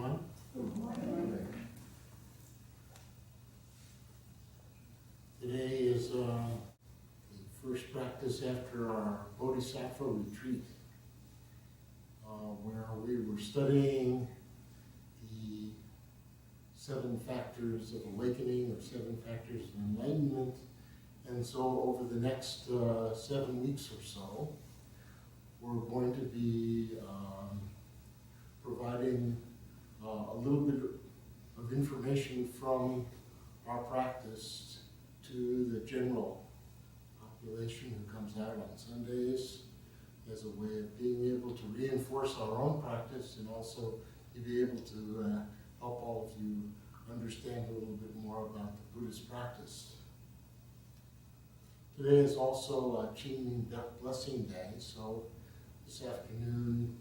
everyone. Good morning. Today is the first practice after our Bodhisattva retreat, where we were studying the 7 factors of awakening or 7 factors of enlightenment. And so over the next 7 weeks or so, we're going to be providing a little bit of information from our practice to the general population who comes out on Sundays as a way of being able to reinforce our own practice and also to be able to help all of you understand a little bit more about the Buddhist practice. Today is also Qingming Blessing Day, so this afternoon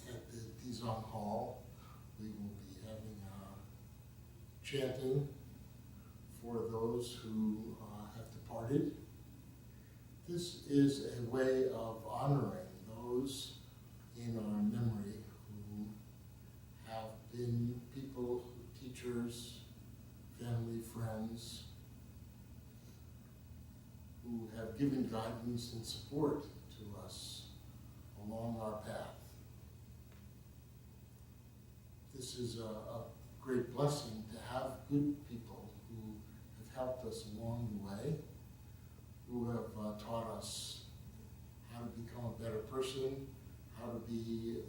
at the Dizang Hall, we will be having chanting for those who have departed. This is a way of honoring those in our memory who have been people, teachers, family, friends, who have given guidance and support to us along our path. This is a great blessing to have good people who have helped us along the way, who have taught us how to become a better person, how to be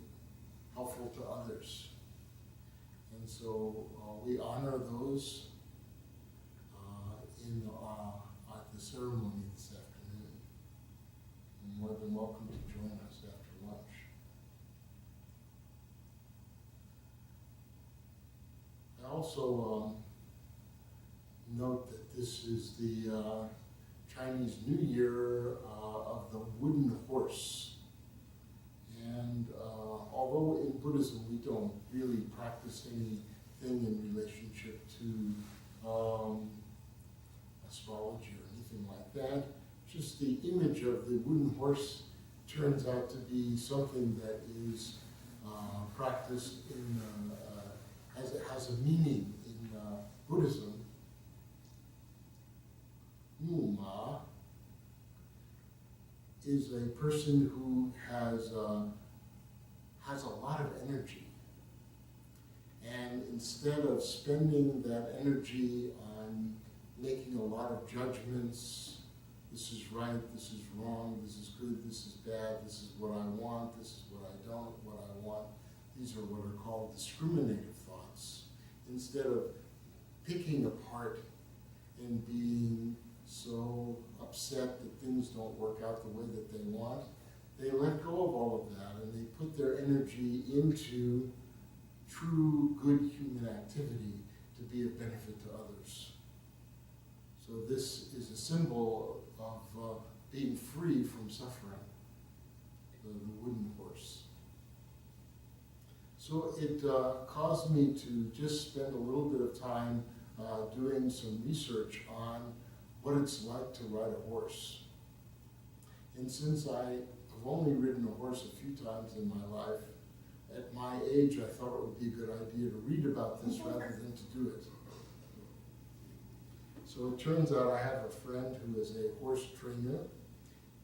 helpful to others. And so we honor those at the ceremony this afternoon. You're more than welcome to join us after lunch. I also note that this is the Chinese New Year of the wooden horse. And although in Buddhism we don't really practice anything in relationship to astrology or anything like that, just the image of the wooden horse turns out to be something that is practiced in, has a meaning in Buddhism. Muma is a person who has a lot of energy, and instead of spending that energy on making a lot of judgments, this is right, this is wrong, this is good, this is bad, this is what I want, this is what I don't, what I want. These are what are called discriminative thoughts. Instead of picking apart and being so upset that things don't work out the way that they want, they let go of all of that and they put their energy into true good human activity to be of benefit to others. So this is a symbol of being free from suffering, the wooden horse. So it caused me to just spend a little bit of time doing some research on what it's like to ride a horse. And since I have only ridden a horse a few times in my life, at my age I thought it would be a good idea to read about this rather than to do it. So it turns out I have a friend who is a horse trainer,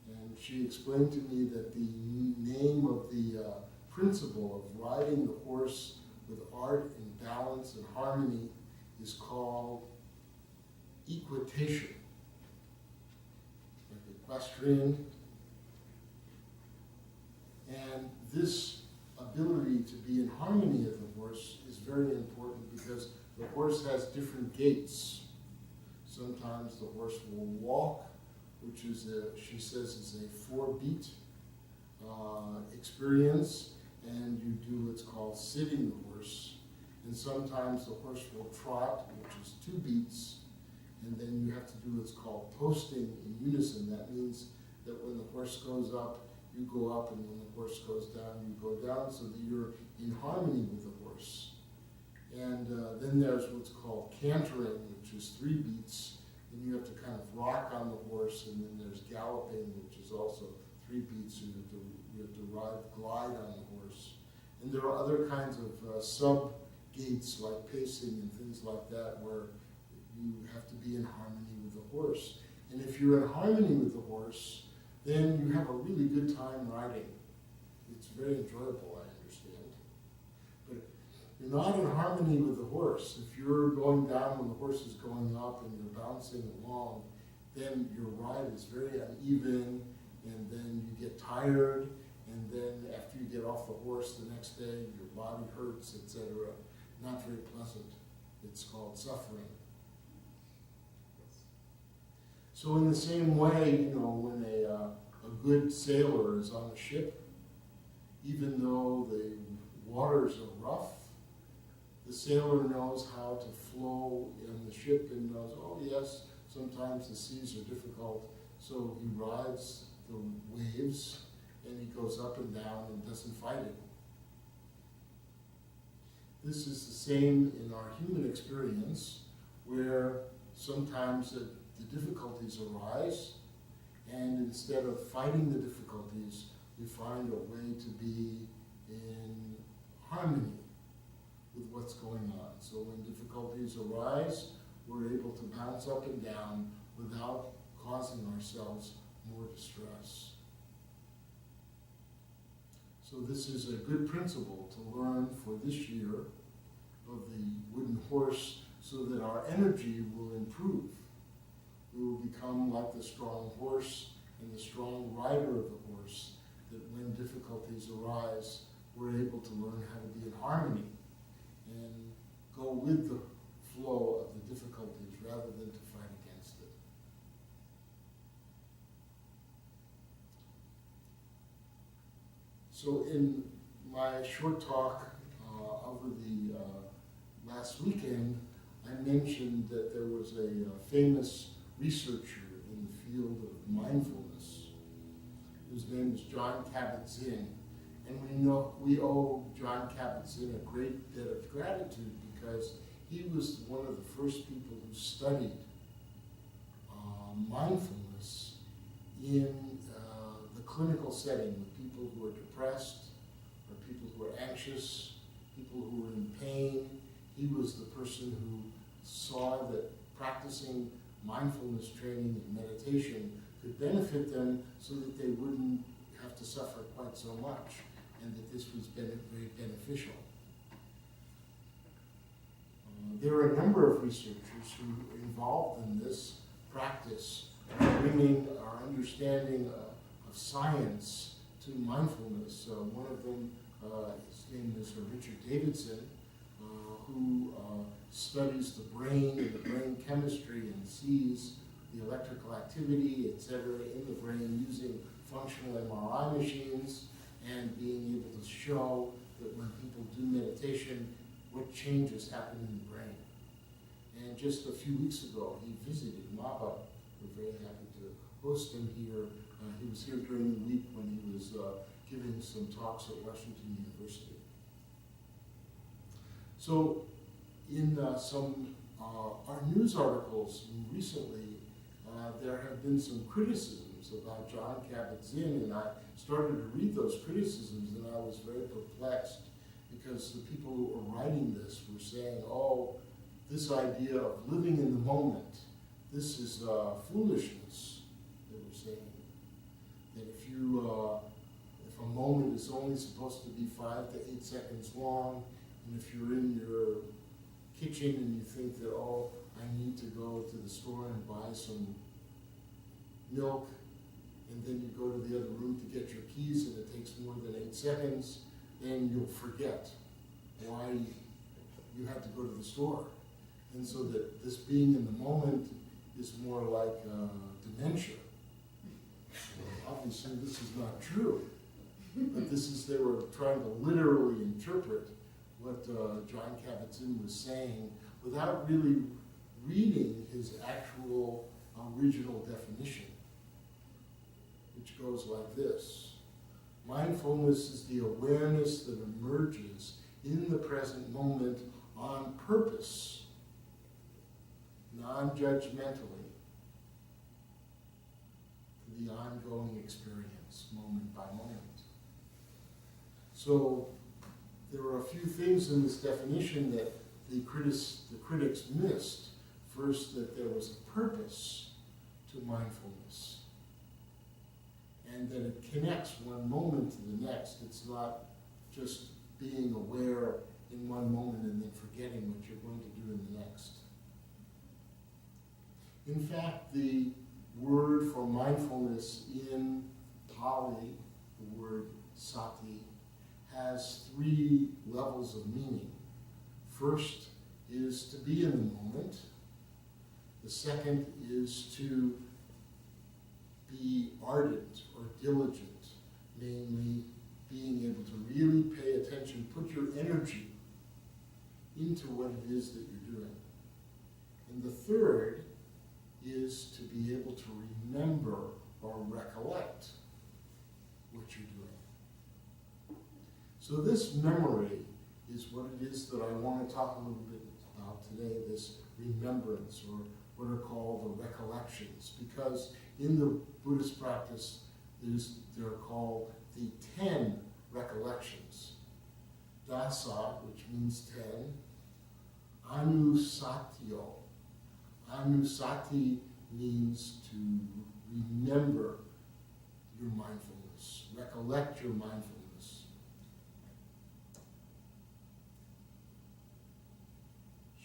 and she explained to me that the name of the principle of riding the horse with art and balance and harmony is called equitation, like equestrian. And this ability to be in harmony with the horse is very important because the horse has different gaits. Sometimes the horse will walk, which is, she says, is a 4-beat experience, and you do what's called sitting the horse. And sometimes the horse will trot, which is 2 beats, and then you have to do what's called posting in unison. That means that when the horse goes up, you go up, and when the horse goes down, you go down, so that you're in harmony with the horse. And then there's what's called cantering, which is 3 beats, and you have to kind of rock on the horse, and then there's galloping, which is also 3 beats, so you have to glide on the horse. And there are other kinds of sub gaits like pacing and things like that, where you have to be in harmony with the horse. And if you're in harmony with the horse, then you have a really good time riding. It's very enjoyable, I understand. But you're not in harmony with the horse. If you're going down when the horse is going up and you're bouncing along, then your ride is very uneven, and then you get tired, and then after you get off the horse the next day, your body hurts, etc. Not very pleasant. It's called suffering. So in the same way, when a good sailor is on a ship, even though the waters are rough, the sailor knows how to flow in the ship and knows, oh yes, sometimes the seas are difficult, so he rides the waves and he goes up and down and doesn't fight it. This is the same in our human experience, where sometimes the difficulties arise, and instead of fighting the difficulties, we find a way to be in harmony with what's going on. So when difficulties arise, we're able to bounce up and down without causing ourselves more distress. So this is a good principle to learn for this year of the wooden horse, so that our energy will improve. We will become like the strong horse and the strong rider of the horse, that when difficulties arise, we're able to learn how to be in harmony and go with the flow of the difficulties rather than to fight against it. So in my short talk over the last weekend, I mentioned that there was a famous researcher in the field of mindfulness, whose name is Jon KabatZinn. And we owe Jon KabatZinn a great debt of gratitude, because he was one of the first people who studied mindfulness in the clinical setting with people who are depressed, or people who are anxious, people who are in pain. He was the person who saw that practicing mindfulness training and meditation could benefit them, so that they wouldn't have to suffer quite so much, and that this was very beneficial. There are a number of researchers who are involved in this practice, bringing our understanding of science to mindfulness. One of them, his name is Richard Davidson, who studies the brain and the brain chemistry and sees the electrical activity, etc., in the brain using functional MRI machines, and being able to show that when people do meditation, what changes happen in the brain. And just a few weeks ago, he visited MABA. We're very happy to host him here. He was here during the week when he was giving some talks at Washington University. So in some our news articles recently, there have been some criticisms about Jon KabatZinn, and I started to read those criticisms, and I was very perplexed, because the people who were writing this were saying, oh, this idea of living in the moment, this is foolishness, they were saying. That if a moment is only supposed to be 5 to 8 seconds long, and if you're in your kitchen and you think that, oh, I need to go to the store and buy some milk, and then you go to the other room to get your keys and it takes more than 8 seconds, then you'll forget why you had to go to the store. And so that this being in the moment is more like dementia. Well, obviously this is not true, but they were trying to literally interpret what Jon KabatZinn was saying without really reading his actual original definition, which goes like this. Mindfulness is the awareness that emerges in the present moment on purpose, non-judgmentally, to the ongoing experience, moment by moment. So there are a few things in this definition that the critics missed. First, that there was a purpose to mindfulness, and that it connects one moment to the next. It's not just being aware in one moment and then forgetting what you're going to do in the next. In fact, the word for mindfulness in Pali, the word sati, has 3 levels of meaning. First is to be in the moment. The second is to be ardent or diligent, namely being able to really pay attention, put your energy into what it is that you're doing. And the third is to be able to remember or recollect what you're doing. So this memory is what it is that I want to talk a little bit about today, this remembrance, or what are called the recollections, because in the Buddhist practice, they're called the 10 recollections. Dasa, which means 10. Anusatyo. Anusati means to remember your mindfulness, recollect your mindfulness.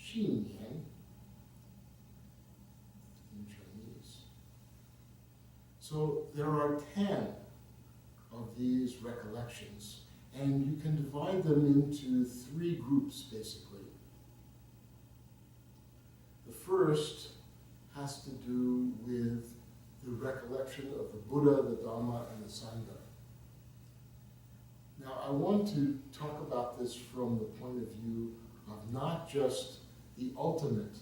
Xinyan in Chinese. So there are 10 of these recollections, and you can divide them into 3 groups, basically. The first has to do with the recollection of the Buddha, the Dharma, and the Sangha. Now, I want to talk about this from the point of view of not just the ultimate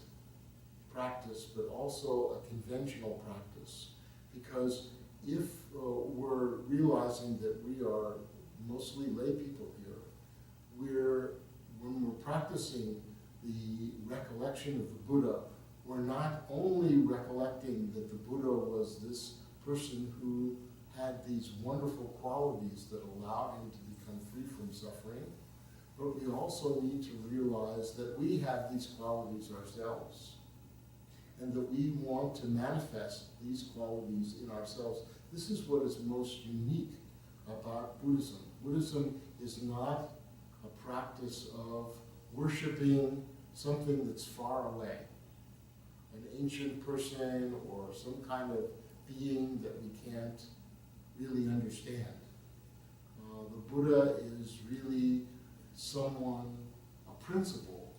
practice, but also a conventional practice. Because if we're realizing that we are mostly lay people here, when we're practicing the recollection of the Buddha, we're not only recollecting that the Buddha was this person who had these wonderful qualities that allowed him to become free from suffering, but we also need to realize that we have these qualities ourselves, and that we want to manifest these qualities in ourselves. This is what is most unique about Buddhism. Buddhism is not a practice of worshiping something that's far away, an ancient person or some kind of being that we can't really understand. The Buddha is really someone, a principle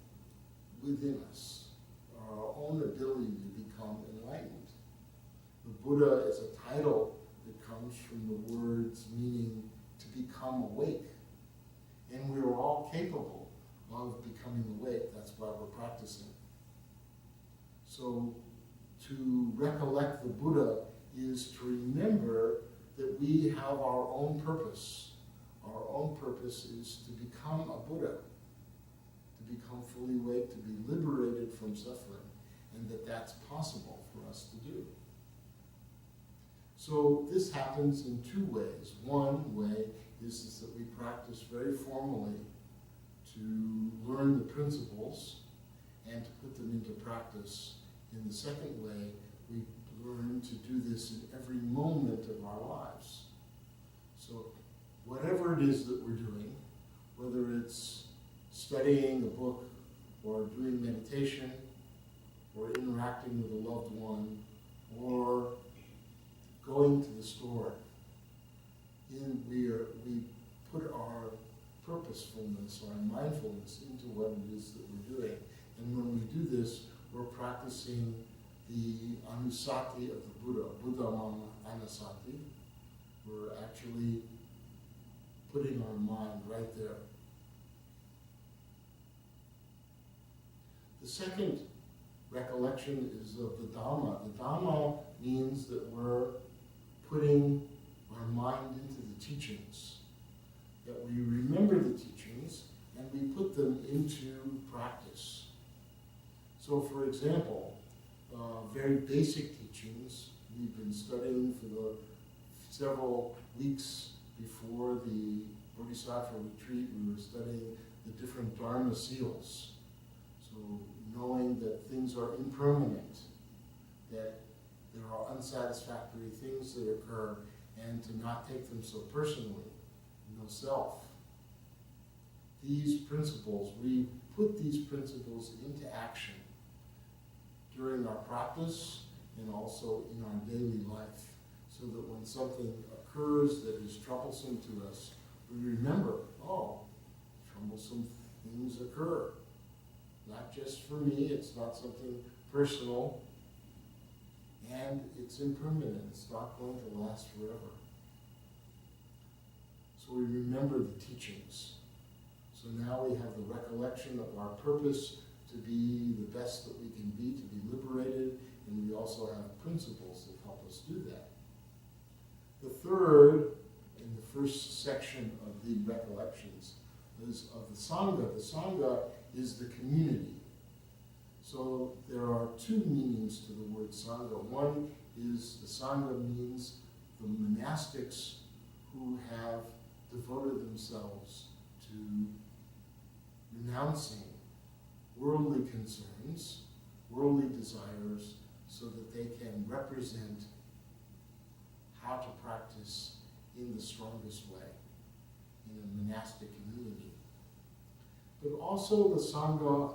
within us, our own ability to become enlightened. The Buddha is a title that comes from the words meaning to become awake. And we're all capable of becoming awake. That's why we're practicing. So to recollect the Buddha is to remember that we have our own purpose. Our own purpose is to become a Buddha, to become fully awake, to be liberated from suffering, and that that's possible for us to do. So this happens in 2 ways. One way is that we practice very formally to learn the principles and to put them into practice. In the second way, we learn to do this in every moment of our lives. So whatever it is that we're doing, whether it's studying a book or doing meditation or interacting with a loved one or going to the store, we put our purposefulness, our mindfulness into what it is that we're doing. And when we do this, we're practicing the anusati of the Buddha, Buddhamam anusati. We're actually putting our mind right there. The second recollection is of the Dharma. The Dharma means that we're putting our mind into the teachings, that we remember the teachings and we put them into practice. So for example, very basic teachings we've been studying for the several weeks before the Bodhisattva retreat, we were studying the different Dharma seals. So knowing that things are impermanent, that there are unsatisfactory things that occur, and to not take them so personally, no self. These principles, we put these principles into action during our practice and also in our daily life, so that when something occurs that is troublesome to us, we remember, oh, troublesome things occur. Not just for me, it's not something personal, and it's impermanent, it's not going to last forever. So we remember the teachings. So now we have the recollection of our purpose to be the best that we can be, to be liberated, and we also have principles that help us do that. The third, in the first section of the Recollections, is of the Sangha. The Sangha is the community. So there are two meanings to the word Sangha. One is the Sangha means the monastics who have devoted themselves to renouncing worldly concerns, worldly desires, so that they can represent how to practice in the strongest way in a monastic community. But also the Sangha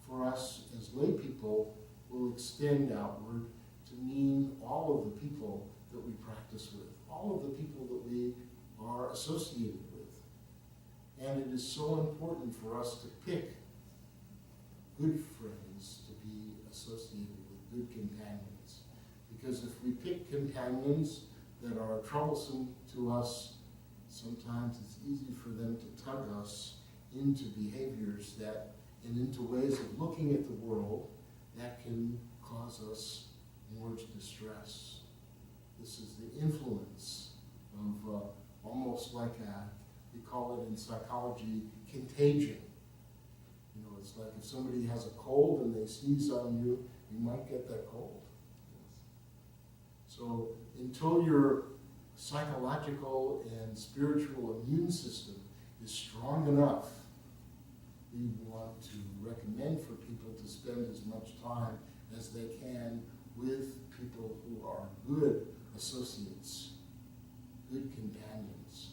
for us as lay people will extend outward to mean all of the people that we practice with, all of the people that we are associated with. And it is so important for us to pick good friends to be associated with, good companions. Because if we pick companions that are troublesome to us, sometimes it's easy for them to tug us into behaviors that, and into ways of looking at the world that can cause us more distress. This is the influence of almost like we call it in psychology, contagion. You know, it's like if somebody has a cold and they sneeze on you, you might get that cold. So until your psychological and spiritual immune system is strong enough, we want to recommend for people to spend as much time as they can with people who are good associates, good companions.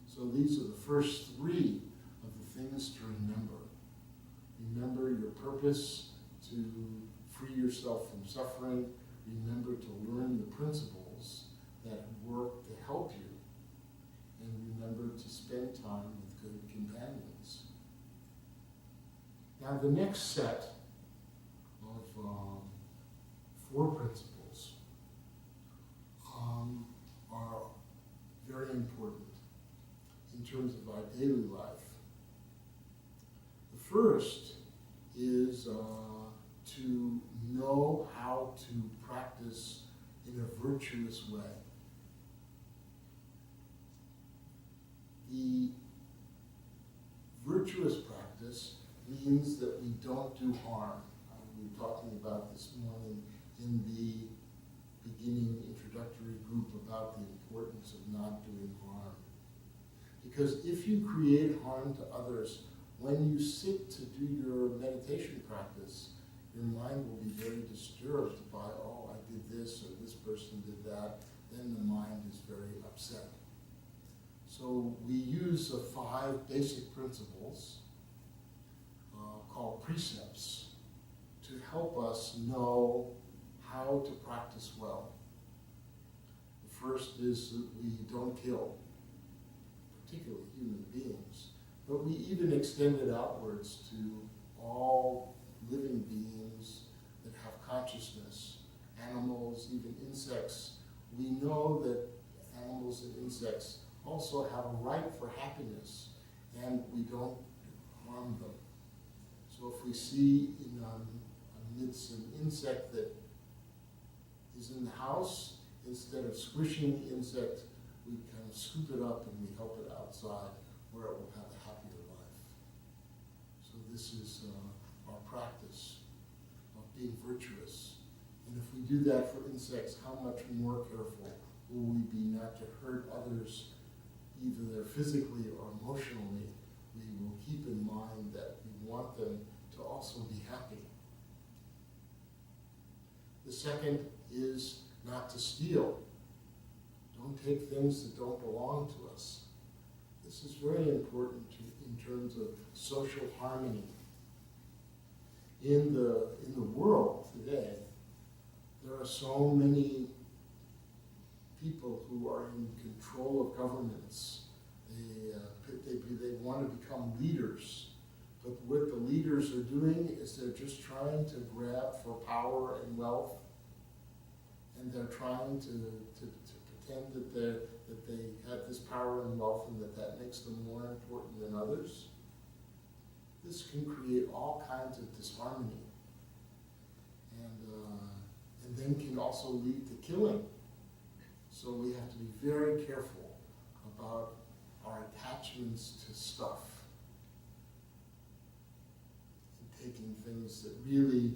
So these are the first three of the things to remember. Remember your purpose to free yourself from suffering. Remember to learn the principles that work to help you. And remember to spend time with good companions. Now the next set of 4 principles are very important in terms of our daily life. The first is to know how to practice in a virtuous way. The virtuous practice means that we don't do harm. We were talking about this morning in the beginning introductory group about the importance of not doing harm. Because if you create harm to others, when you sit to do your meditation practice, your mind will be very disturbed by, oh, I did this or this person did that. Then the mind is very upset. So we use 5 basic principles called precepts to help us know how to practice well. The first is that we don't kill, particularly human beings, but we even extend it outwards to all living beings that have consciousness, animals, even insects. We know that animals and insects also have a right for happiness, and we don't harm them. So if we see amidst an insect that is in the house, instead of squishing the insect, we kind of scoop it up and we help it outside where it will have a happier life. So this is our practice of being virtuous. And if we do that for insects, how much more careful will we be not to hurt others either physically or emotionally, we will keep in mind that we want them to also be happy. The second is not to steal. Don't take things that don't belong to us. This is very important in terms of social harmony. In the world today, there are so many people who are in control of governments. They want to become leaders, but what the leaders are doing is they're just trying to grab for power and wealth, and they're trying to pretend that they have this power and wealth and that makes them more important than others. This can create all kinds of disharmony, and then can also lead to killing. So we have to be very careful about our attachments to stuff and taking things that really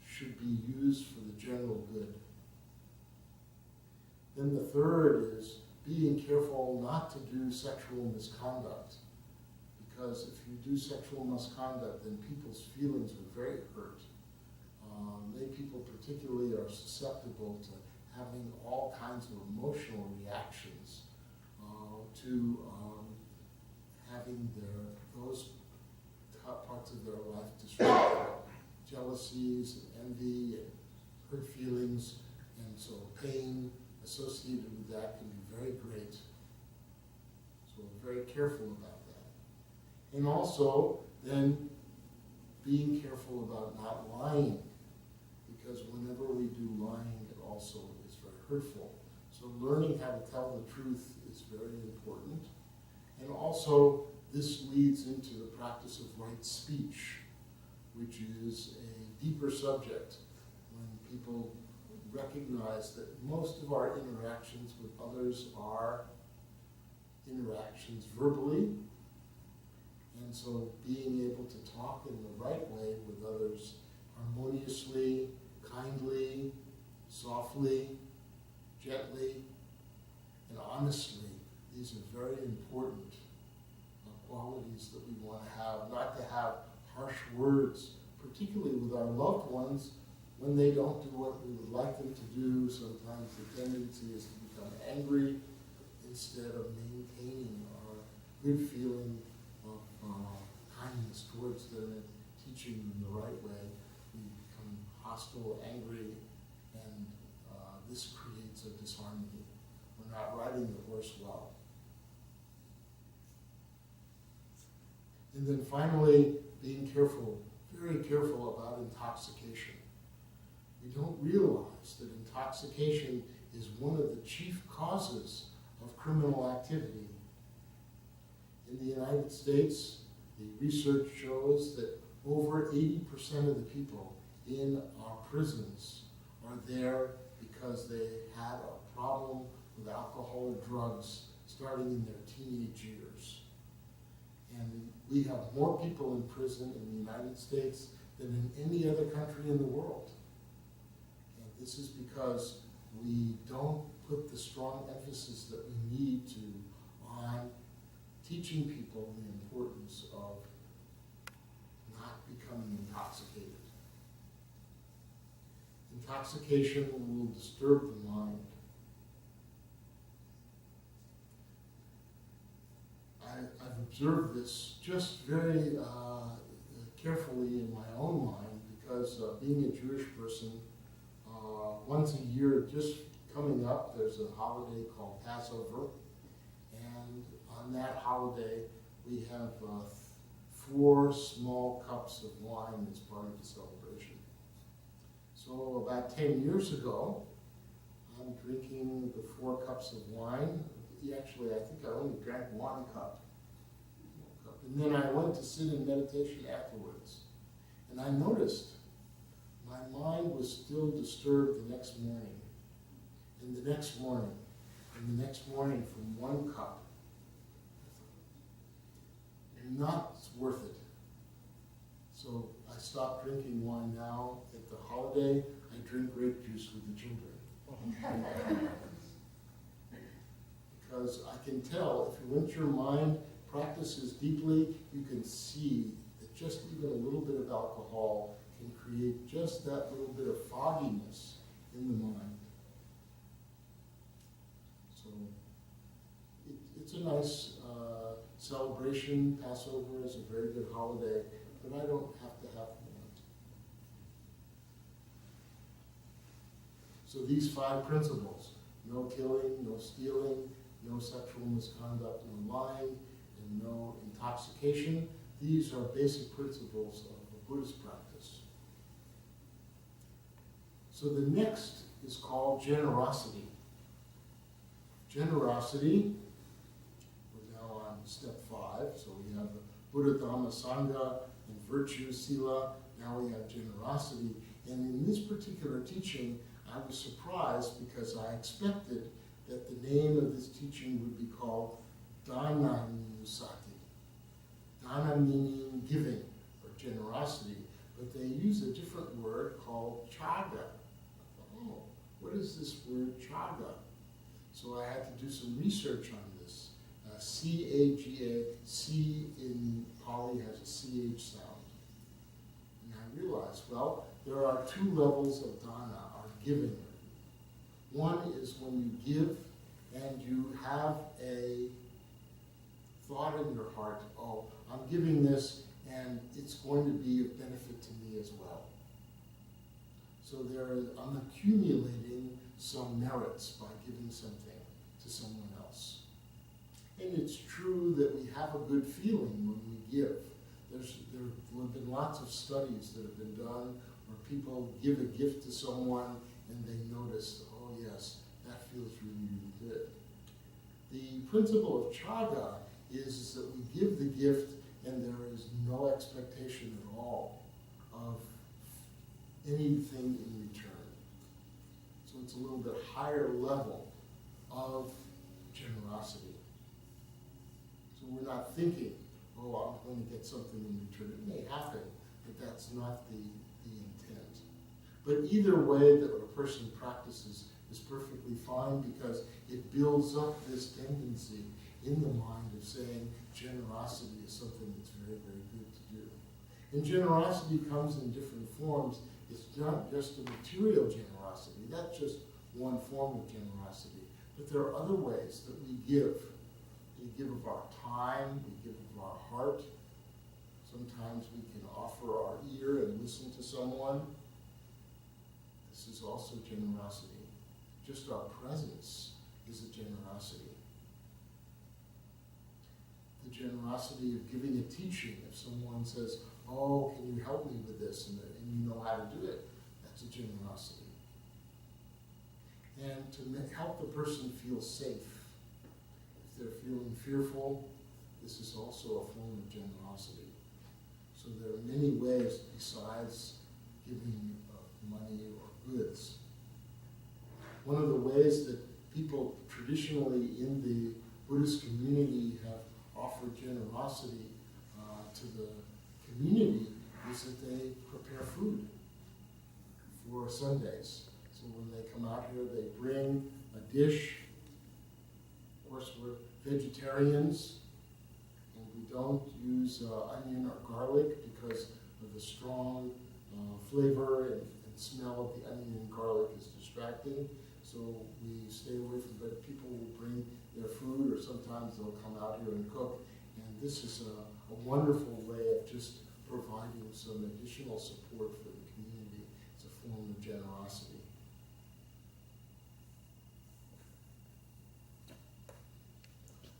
should be used for the general good. Then the third is being careful not to do sexual misconduct. Because if you do sexual misconduct, then people's feelings are very hurt. Many people particularly are susceptible to having all kinds of emotional reactions to having those parts of their life disrupted. Jealousies and envy and hurt feelings, and so pain associated with that can be very great. So we're very careful about that. And also then being careful about not lying, because whenever we do lying, it also is very hurtful. So learning how to tell the truth is very important. And also, this leads into the practice of right speech, which is a deeper subject when people recognize that most of our interactions with others are interactions verbally. And so being able to talk in the right way with others harmoniously, kindly, softly, gently, and honestly, these are very important qualities that we want to have, not to have harsh words, particularly with our loved ones when they don't do what we would like them to do. Sometimes the tendency is to become angry instead of maintaining our good feeling of kindness towards them and teaching them the right way. We become hostile, angry, and this creates a disharmony. We're not riding the horse well. And then finally, being careful, very careful about intoxication. We don't realize that intoxication is one of the chief causes of criminal activity. In the United States, the research shows that over 80% of the people in our prisons are there because they had a problem with alcohol or drugs starting in their teenage years. And we have more people in prison in the United States than in any other country in the world. And this is because we don't put the strong emphasis that we need to on teaching people the importance of not becoming intoxicated. Intoxication will disturb the mind. I've observed this just very carefully in my own mind because being a Jewish person, once a year, just coming up, there's a holiday called Passover, and on that holiday we have 4 small cups of wine as part of the celebration. So about 10 years ago, I'm drinking the 4 cups of wine. Actually, I think I only drank 1 cup. And then I went to sit in meditation afterwards. And I noticed my mind was still disturbed the next morning. And the next morning. And the next morning from 1 cup. Not worth it. So I stopped drinking wine now. At the holiday, I drink grape juice with the children. because I can tell if once your mind practices deeply, you can see that just even a little bit of alcohol can create just that little bit of fogginess in the mind. So it's a nice celebration. Passover is a very good holiday, but I don't have to have one. So these 5 principles: no killing, no stealing, no sexual misconduct, no lying, and no intoxication. These are basic principles of a Buddhist practice. So the next is called generosity. Generosity, we're now on step 5, so we have the Buddha, Dharma, Sangha, and virtue, sila. Now we have generosity. And in this particular teaching, I was surprised because I expected that the name of this teaching would be called Dana Nusati. Dana meaning giving or generosity, but they use a different word called chaga. Oh, what is this word chaga? So I had to do some research on this. C-A-G-A, C in Pali has a C-H sound. And I realized, well, there are 2 levels of dana, or giving. One is when you give and you have a thought in your heart, oh, I'm giving this and it's going to be of benefit to me as well. So I'm accumulating some merits by giving something to someone else. And it's true that we have a good feeling when we give. There have been lots of studies that have been done where people give a gift to someone and they notice, oh yes, that feels really, really good. The principle of chaga is that we give the gift and there is no expectation at all of anything in return. So it's a little bit higher level of generosity. So we're not thinking, oh, I'm going to get something in return. It may happen, but that's not the intent. But either way that a person practices is perfectly fine because it builds up this tendency in the mind of saying generosity is something that's very, very good to do. And generosity comes in different forms. It's not just a material generosity. That's just one form of generosity. But there are other ways that we give. We give of our time, we give of our heart. Sometimes we can offer our ear and listen to someone. This is also generosity. Just our presence is a generosity. The generosity of giving a teaching. If someone says, oh, can you help me with this? And you know how to do it. That's a generosity. And to help the person feel safe. If they're feeling fearful, this is also a form of generosity. So there are many ways besides giving money or goods. One of the ways that people traditionally in the Buddhist community have offered generosity to the community is that they prepare food for Sundays. So when they come out here, they bring a dish. Of course, we're vegetarians, and we don't use onion or garlic because of the strong flavor and smell of the onion and garlic is distracting. So we stay away from it. People will bring their food, or sometimes they'll come out here and cook. And this is a wonderful way of just providing some additional support for the community. It's a form of generosity.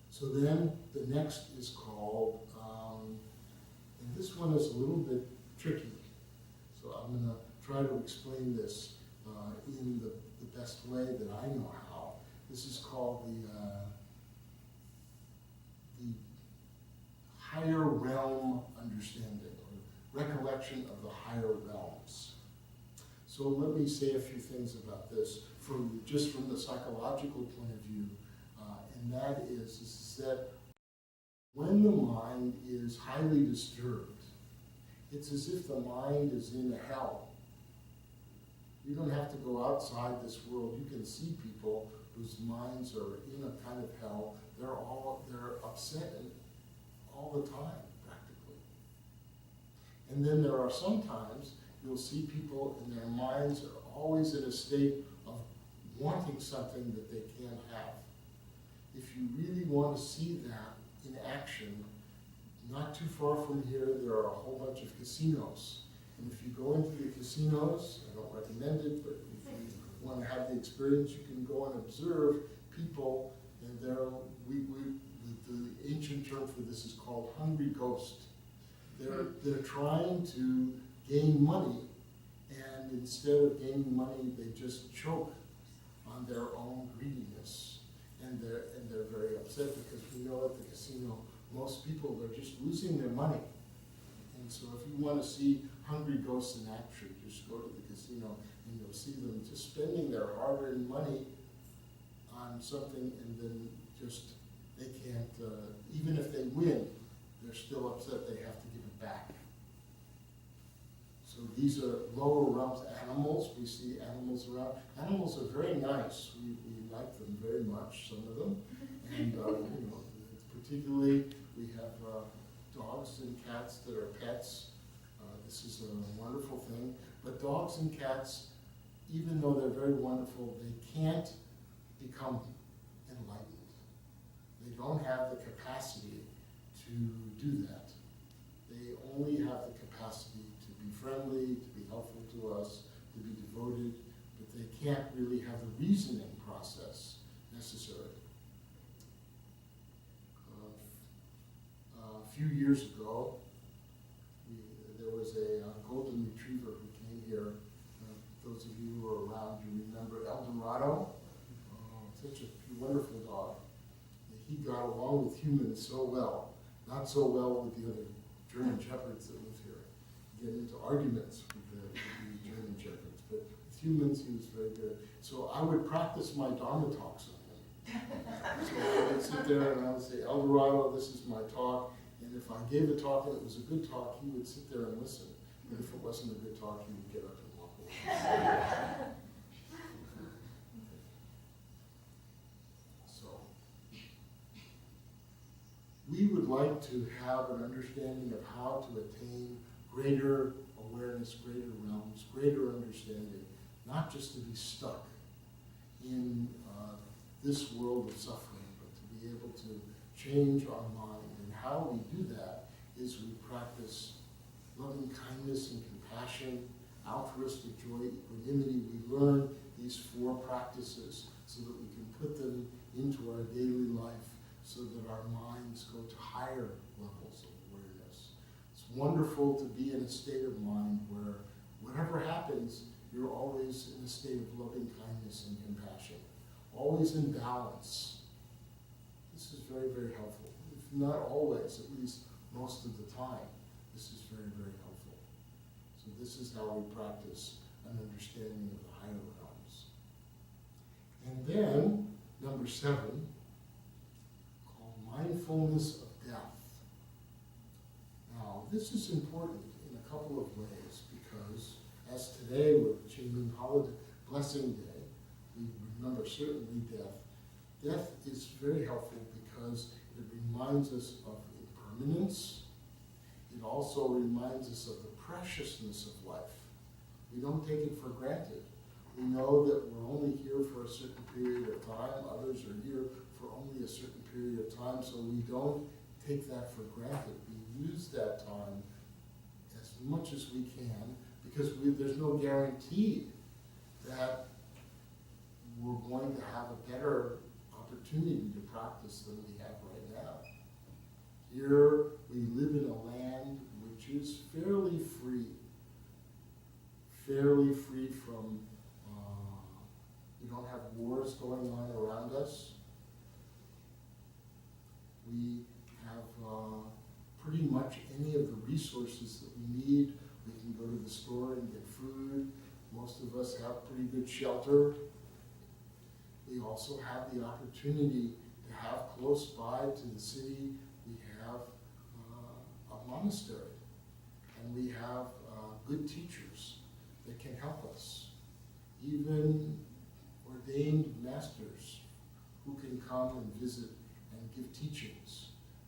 So then the next is called, and this one is a little bit tricky. So I'm going to try to explain this in the best way that I know how. This is called the higher realm understanding, or recollection of the higher realms. So let me say a few things about this just from the psychological point of view, and that is that when the mind is highly disturbed, it's as if the mind is in a hell. You don't have to go outside this world. You can see people, whose minds are in a kind of hell, they're upset all the time, practically. And then there are sometimes you'll see people and their minds are always in a state of wanting something that they can't have. If you really want to see that in action, not too far from here, there are a whole bunch of casinos. And if you go into the casinos, I don't recommend it, but if you want to have the experience, you can go and observe people, and the ancient term for this is called hungry ghost. They're trying to gain money, and instead of gaining money, they just choke on their own greediness. And they're very upset because we know at the casino, most people are just losing their money. And so if you want to see hungry ghosts in action, just go to the casino and you'll see them just spending their hard-earned money on something, and then just, they can't, even if they win, they're still upset they have to give it back. So these are lower realms animals. We see animals around. Animals are very nice. We like them very much, some of them. And particularly we have dogs and cats that are pets. This is a wonderful thing. But dogs and cats, even though they're very wonderful, they can't become enlightened. They don't have the capacity to do that. They only have the capacity to be friendly, to be helpful to us, to be devoted, but they can't really have the reasoning process necessary. A few years ago, there was a golden retriever who came here. Those of you who are around, you remember Eldorado. Such a wonderful dog. He got along with humans so well, not so well with the other German shepherds that live here. Get into arguments with the German shepherds, but with humans he was very good. So I would practice my Dharma talks on him. So I would sit there and I would say, Eldorado, this is my talk. And if I gave a talk and it was a good talk, he would sit there and listen. But if it wasn't a good talk, he would get up and walk away. So we would like to have an understanding of how to attain greater awareness, greater realms, greater understanding, not just to be stuck in this world of suffering, but to be able to change our mind. And how we do that is we practice loving kindness and compassion, altruistic joy, equanimity. We learn these 4 practices so that we can put them into our daily life so that our minds go to higher levels of awareness. It's wonderful to be in a state of mind where whatever happens, you're always in a state of loving kindness and compassion, always in balance. This is very, very helpful. If not always, at least most of the time, this is very, very helpful. So this is how we practice an understanding of the higher realms. And then, number 7, called mindfulness of death. Now, this is important in a couple of ways because as today with Qingming Holiday Blessing Day, we remember certainly death. Death is very helpful because it reminds us of impermanence. It also reminds us of the preciousness of life. We don't take it for granted. We know that we're only here for a certain period of time. Others are here for only a certain period of time, so we don't take that for granted. We use that time as much as we can because there's no guarantee that we're going to have a better opportunity to practice than we have right now. Here we live in a land which is fairly free from, we don't have wars going on around us. We have pretty much any of the resources that we need. We can go to the store and get food. Most of us have pretty good shelter. We also have the opportunity to have close by to the city, we have a monastery, and we have good teachers that can help us, even ordained masters who can come and visit and give teachings.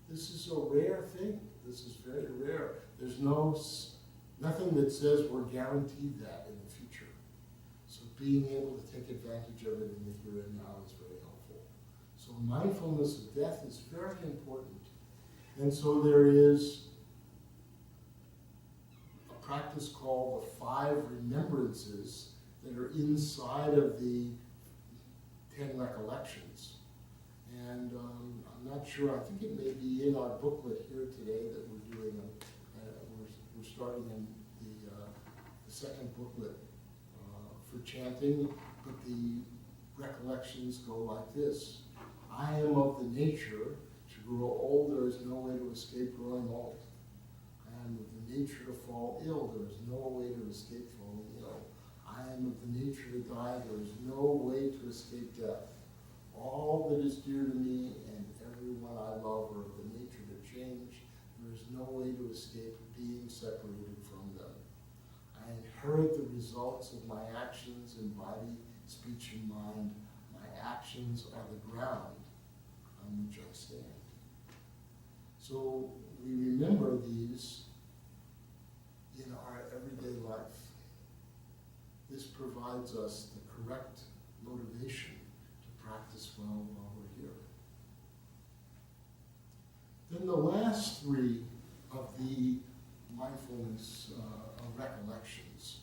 This is a rare thing. This is very rare. There's nothing that says we're guaranteed that in the future. So being able to take advantage of it in the here and now is very helpful. So mindfulness of death is very important. And so there is a practice called the 5 remembrances that are inside of the 10 recollections. And I'm not sure, I think it may be in our booklet here today that we're doing. We're starting in the second booklet for chanting, but the recollections go like this. I am of the nature to grow old, there is no way to escape growing old. I am of the nature to fall ill, there is no way to escape falling ill. I am of the nature to die, there is no way to escape death. All that is dear to me and everyone I love are of the nature to change. There is no way to escape being separated from them. I inherit the results of my actions in body, speech, and mind. My actions are the ground on which I stand. So we remember these in our everyday life. This provides us the correct motivation to practice well while we're here. Then the last 3 of the mindfulness recollections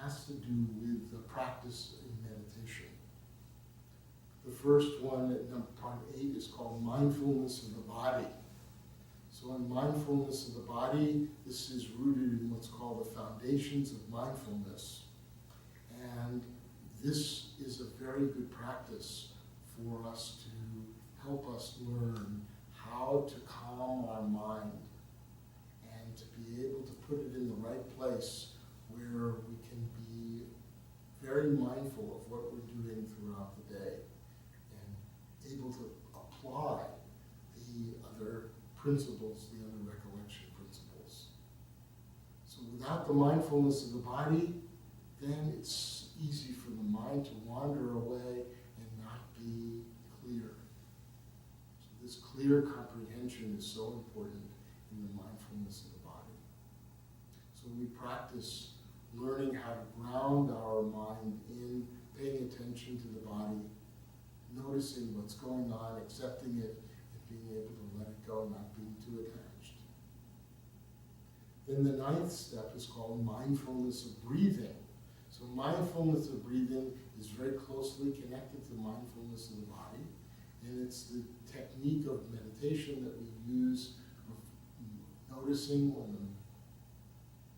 has to do with the practice in meditation. The first one, part 8, is called mindfulness of the body. So in mindfulness of the body, this is rooted in what's called the foundations of mindfulness. And this is a very good practice for us to help us learn how to calm our mind and to be able to put it in the right place where we can be very mindful of what we're doing throughout the day and able to apply the other principles, the other recollection principles. So without the mindfulness of the body, then it's easy for the mind to wander away and not be clear. So this clear comprehension is so important in the mindfulness of the body. So we practice learning how to ground our mind in paying attention to the body, noticing what's going on, accepting it, and being able to let it go, not being too attached. Then the 9th step is called mindfulness of breathing. So mindfulness of breathing is very closely connected to mindfulness of the body, and it's the technique of meditation that we use of noticing when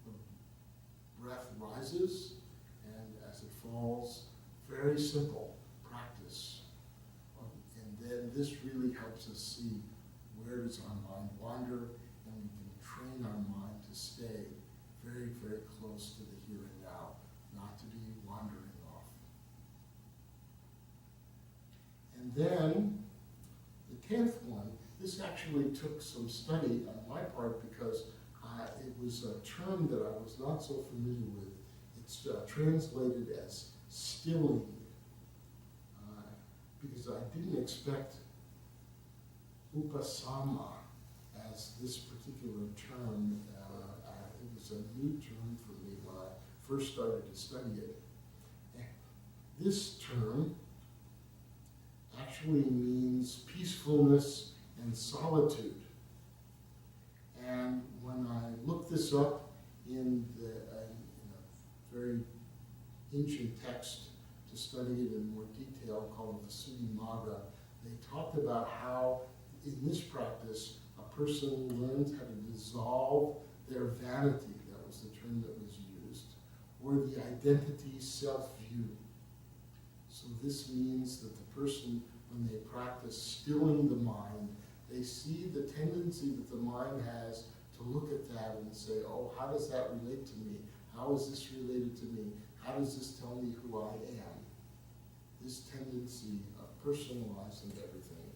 the breath rises and as it falls. Very simple practice. And then this really helps us see where does our mind wander, and we can train our mind to stay very, very close to the here and now, not to be wandering off. And then the 10th one, this actually took some study on my part because it was a term that I was not so familiar with. It's translated as stilling, because I didn't expect upasama as this particular term. It was a new term for me when I first started to study it. And this term actually means peacefulness and solitude. And when I looked this up in a very ancient text to study it in more detail called the MABA, they talked about how in this practice a person learns how to dissolve their vanity, that was the term that was used, or the identity self-view. So this means that the person, when they practice stilling the mind, they see the tendency that the mind has to look at that and say, oh, how does that relate to me? How is this related to me? How does this tell me who I am? This tendency of personalizing everything.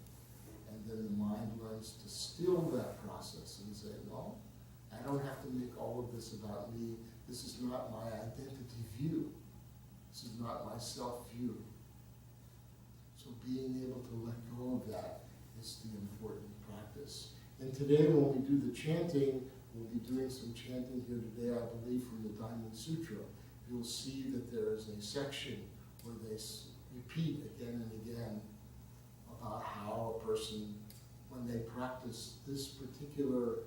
And then the mind learns to still that process and say, no, I don't have to make all of this about me. This is not my identity view. This is not my self-view. So being able to let go of that is the important practice. And today when we do the chanting, we'll be doing some chanting here today, I believe, from the Diamond Sutra. You'll see that there is a section where they repeat again and again about how a person, when they practice this particular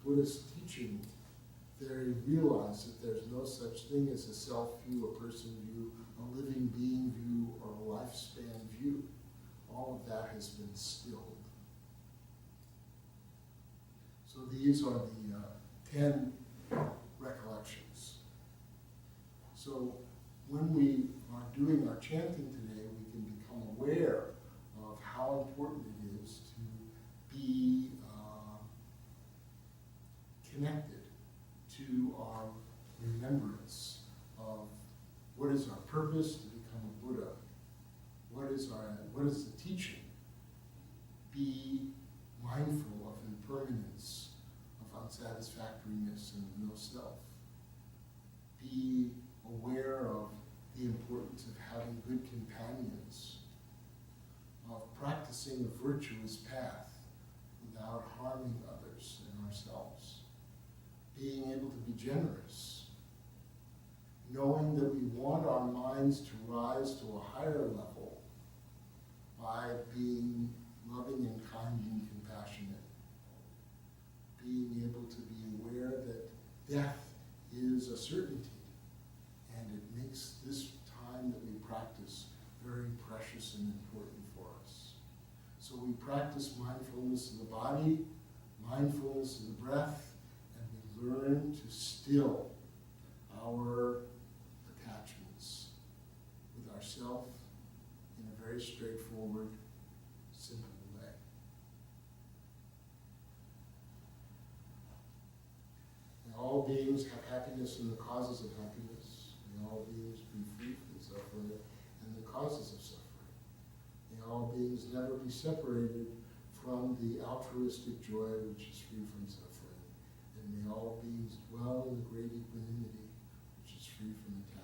Buddhist teaching, they realize that there's no such thing as a self-view, a person view, a living being view, or a lifespan view. All of that has been stilled. So these are the 10 recollections. So when we are doing our chanting today, we can become aware of how important it is to be connected to our remembrance of what is our purpose to become a Buddha, what is the teaching, be mindful of impermanence, of unsatisfactoriness and no self, be aware of the importance of having good companions, of practicing a virtuous path without harming others and ourselves, being able to be generous, knowing that we want our minds to rise to a higher level by being loving and kind and compassionate, being able to be aware that death is a certainty, and it makes this time that we practice very precious and important for us. So we practice mindfulness of the body, mindfulness of the breath, and we learn to still our attachments with ourself in a very straightforward, simple way. May all beings have happiness and the causes of happiness. May all beings be free from suffering and the causes of suffering. May all beings never be separated from the altruistic joy which is free from suffering. And may all beings dwell in the great equanimity which is free from attachment.